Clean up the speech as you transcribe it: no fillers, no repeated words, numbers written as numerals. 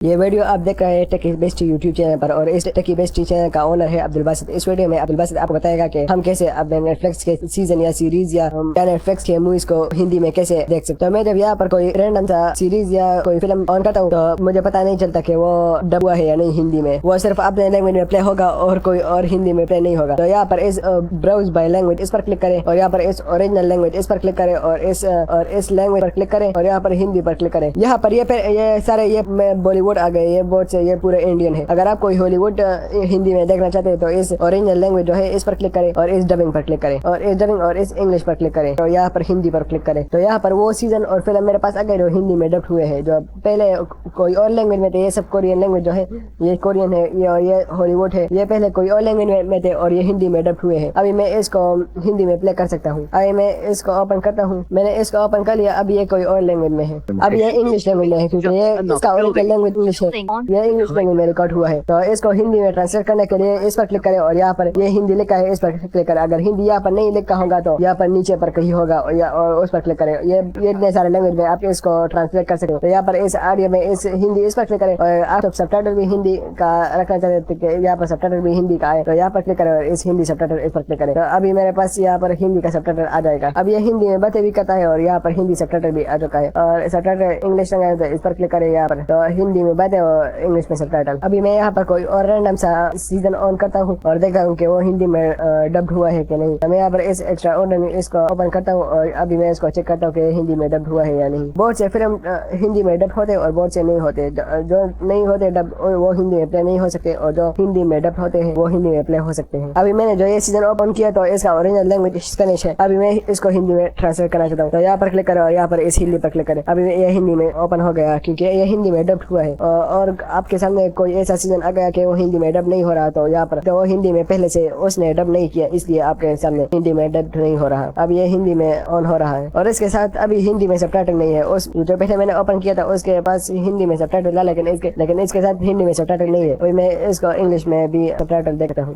ये वीडियो आप देख रहे हैं टेकी बेस्टी यूट्यूब चैनल पर और इस टेकी बेस्टी चैनल का ओनर है अब्दुल बासित। इस वीडियो में अब्दुल बासित आपको बताएगा कि हम कैसे अपने नेटफ्लिक्स के सीजन या सीरीज या नेटफ्लिक्स के मूवीज को हिंदी में कैसे देख सकते हैं। मैं जब यहाँ पर कोई रैंडम सा सीरीज या कोई फिल्म ऑन करता हूँ तो मुझे पता नहीं चलता कि वो डब हुआ है या नहीं हिंदी में, वो सिर्फ अपने लैंग्वेज में प्ले होगा और कोई और हिंदी में प्ले नहीं होगा। तो यहाँ पर इस ब्राउज बाय लैंग्वेज इस पर क्लिक करें और यहाँ पर इस ओरिजिनल लैंग्वेज इस पर क्लिक करें और इस लैंग्वेज पर क्लिक करें और यहाँ पर हिंदी पर क्लिक करें। यहाँ पर ये सारे ये बॉलीवुड आ गए, ये बोर्ड से ये पूरे इंडियन है। अगर आप कोई हॉलीवुड हिंदी में देखना चाहते हैं तो इस ओरिजिनल लैंग्वेज जो है इस पर क्लिक करें और इस डबिंग पर क्लिक करें और इस डबिंग और इस इंग्लिश पर क्लिक करें। तो यहाँ पर हिंदी पर क्लिक करें तो यहाँ पर वो सीजन और फिल्म मेरे पास आ गए जो हिंदी में डब्ड हुए हैं। जो पहले कोई और लैंग्वेज में थे, ये सब कोरियन लैंग्वेज जो है, ये कोरियन है, ये हॉलीवुड है, ये पहले कोई और लैंग्वेज में थे और ये हिंदी में डब्ड हुए हैं। अभी मैं इसको हिंदी में प्ले कर सकता हूँ। अभी मैं इसको ओपन करता हूँ, मैंने इसको ओपन कर लिया। अभी ये कोई और लैंग्वेज में है, अब ये इंग्लिश लैंग्वेज में है क्योंकि ये इसका ओरिजिनल लैंग्वेज इंग्लिश है, ये इंग्लिश लैंग्वेज में रिकॉर्ड हुआ है। तो इसको हिंदी में ट्रांसलेट करने के लिए इस पर क्लिक करें और यहाँ पर ये हिंदी लिखा है, इस पर क्लिक करें। अगर हिंदी यहाँ पर नहीं लिखा होगा तो यहाँ पर नीचे पर कहीं होगा और उस पर क्लिक करें। ये इतने सारे लैंग्वेज में आप इसको ट्रांसलेट कर सकते हो। तो यहाँ पर इस ऑडियो में इस हिंदी इस पर क्लिक करें और आप सबटाइटल भी हिंदी का रखना चाहते थे, यहाँ पर सबटाइटल भी हिंदी का है तो यहाँ पर क्लिक करें और इस हिंदी सबटाइटल इस पर क्लिक करें। तो अभी मेरे पास यहाँ पर हिंदी का सबटाइटल आ जाएगा। अब ये हिंदी में बातें भी करता है और यहाँ पर हिंदी सबटाइटल भी आ चुका है और सबटाइटल इंग्लिश में तो इस पर क्लिक करें यहाँ पर, तो हिंदी में बातें और इंग्लिश में सबटाइटल। अभी मैं यहाँ पर कोई और रैंडम सा सीजन ऑन करता हूँ और देखता हूँ कि वो हिंदी में डब्ड हुआ है कि नहीं। तो मैं यहाँ पर इस एक्स्ट्रा ऑर्डिनरी इसको ओपन करता हूँ और अभी मैं इसको चेक करता हूँ कि हिंदी में डब्ड हुआ है या नहीं। बहुत से फिल्म हिंदी में डब्ड होते और बहुत से नहीं होते। जो नहीं होते डब वो हिंदी में प्ले नहीं हो सकते और जो हिंदी में डब्ड होते हैं वो हिंदी में प्ले हो सकते हैं। अभी मैंने जो ये सीजन ओपन किया तो इसका ओरिजिनल लैंग्वेज स्पेनिश है। अभी मैं इसको हिंदी में ट्रांसलेट करना चाहता हूँ तो यहाँ पर क्लिक करें और यहाँ पर इस हिंदी पर क्लिक करें। अभी ये हिंदी में ओपन हो गया क्योंकि ये हिंदी में डब्ड हुआ है और आपके सामने कोई ऐसा सीजन आ गया कि वो हिंदी में डब नहीं हो रहा तो यहाँ पर तो वो हिंदी में पहले से उसने डब नहीं किया इसलिए आपके सामने हिंदी में डब नहीं हो रहा। अब ये हिंदी में ऑन हो रहा है और इसके साथ अभी हिंदी में सबटाइटल नहीं है। उस जो पहले मैंने ओपन किया था उसके पास हिंदी में सबटाइटल था लेकिन इसके साथ हिंदी में सबटाइटल नहीं है। वही मैं इसको इंग्लिश में भी सबटाइटल देखता हूँ।